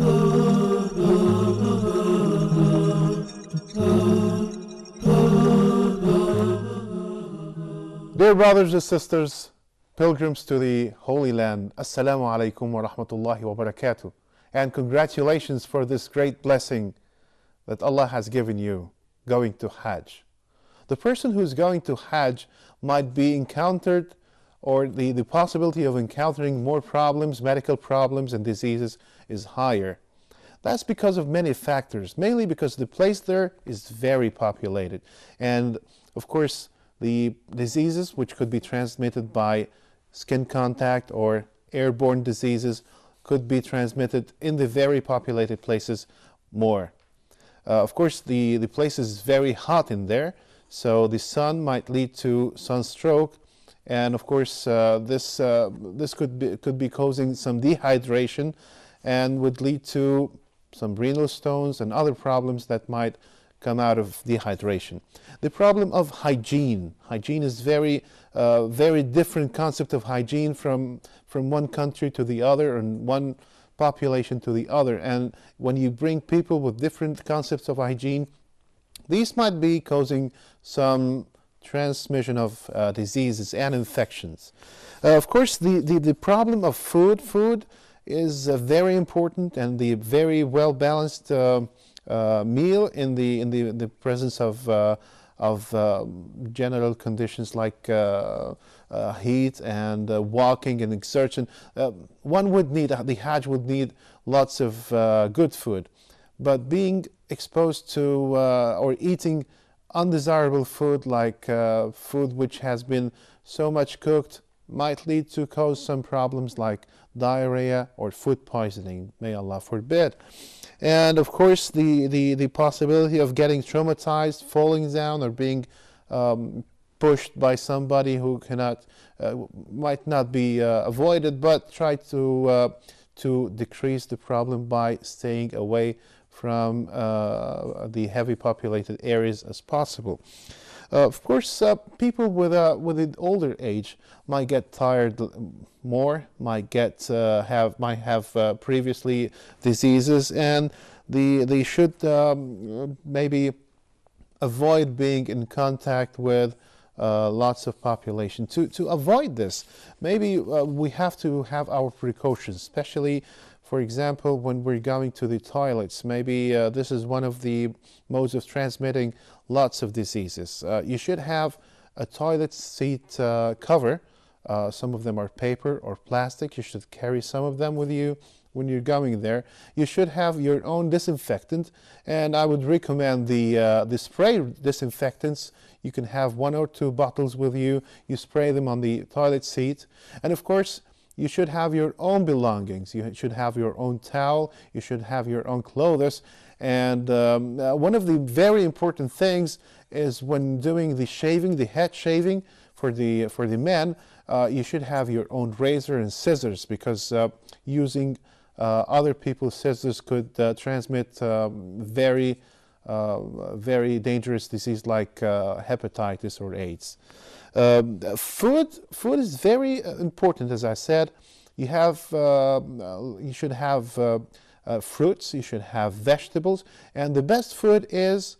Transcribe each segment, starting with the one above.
Dear brothers and sisters, pilgrims to the Holy Land, Assalamu alaikum wa rahmatullahi wa barakatuh. And congratulations for this great blessing that Allah has given you, going to Hajj. The person who's going to Hajj might be encountered, or the possibility of encountering more problems, medical problems and diseases is higher. That's because of many factors, mainly because the place there is very populated. And of course, the diseases which could be transmitted by skin contact or airborne diseases could be transmitted in the very populated places more. Of course, the place is very hot in there, so the sun might lead to sunstroke, and of course this could be causing some dehydration and would lead to some renal stones and other problems that might come out of dehydration. The problem of hygiene. Hygiene is very different concept of hygiene from one country to the other and one population to the other. And when you bring people with different concepts of hygiene, these might be causing some transmission of diseases and infections. Of course, the problem of food. Food is very important, and the very well balanced meal in the presence of general conditions like heat and walking and exertion. One would need, the Hajj would need lots of good food, but being exposed to or eating undesirable food like food which has been so much cooked might lead to cause some problems like diarrhea or food poisoning, may Allah forbid. And of course, the possibility of getting traumatized, falling down, or being pushed by somebody who cannot, might not be avoided, but try to decrease the problem by staying away from the heavy populated areas as possible. Of course, people with an older age might get tired more, might have previously diseases, and they should maybe avoid being in contact with lots of population. To avoid this, maybe we have to have our precautions, especially, for example, when we're going to the toilets. Maybe this is one of the modes of transmitting lots of diseases. You should have a toilet seat cover. Some of them are paper or plastic. You should carry some of them with you when you're going there. You should have your own disinfectant, and I would recommend the spray disinfectants. You can have 1 or 2 bottles with you. You spray them on the toilet seat, and of course, you should have your own belongings. You should have your own towel. You should have your own clothes. And one of the very important things is when doing the shaving, the head shaving for the men, you should have your own razor and scissors, because using other people's scissors could transmit very dangerous disease like hepatitis or AIDS. Food is very important, as I said. You should have fruits, you should have vegetables, and the best food is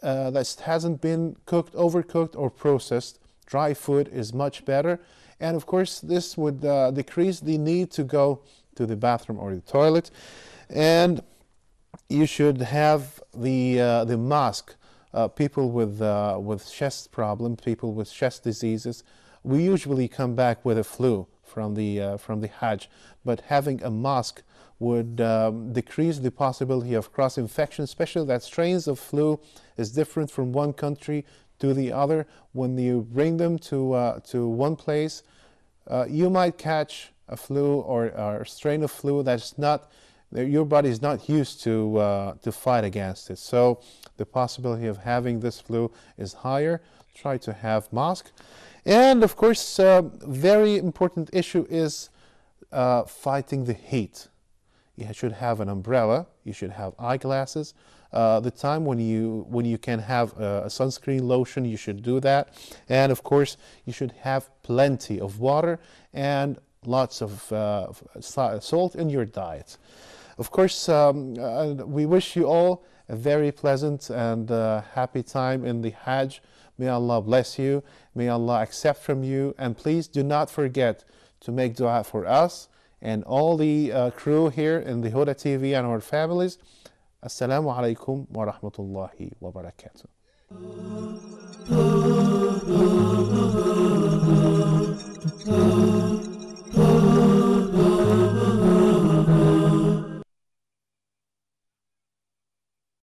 that hasn't been cooked, overcooked, or processed. Dry food is much better, and of course this would decrease the need to go to the bathroom or the toilet. And you should have the mask. People with chest problems, people with chest diseases, we usually come back with a flu from the Hajj, but having a mask would decrease the possibility of cross-infection, especially that strains of flu is different from one country to the other. When you bring them to one place, you might catch a flu or a strain of flu that's not, your body is not used to fight against it. So the possibility of having this flu is higher. Try to have mask. And of course, very important issue is fighting the heat. You should have an umbrella. You should have eyeglasses. The time when you can have a sunscreen lotion, you should do that. And of course, you should have plenty of water and lots of salt in your diet. Of course, we wish you all a very pleasant and happy time in the Hajj. May Allah bless you. May Allah accept from you. And please do not forget to make dua for us and all the crew here in the Huda TV and our families. Assalamu alaikum wa rahmatullahi wa barakatuh.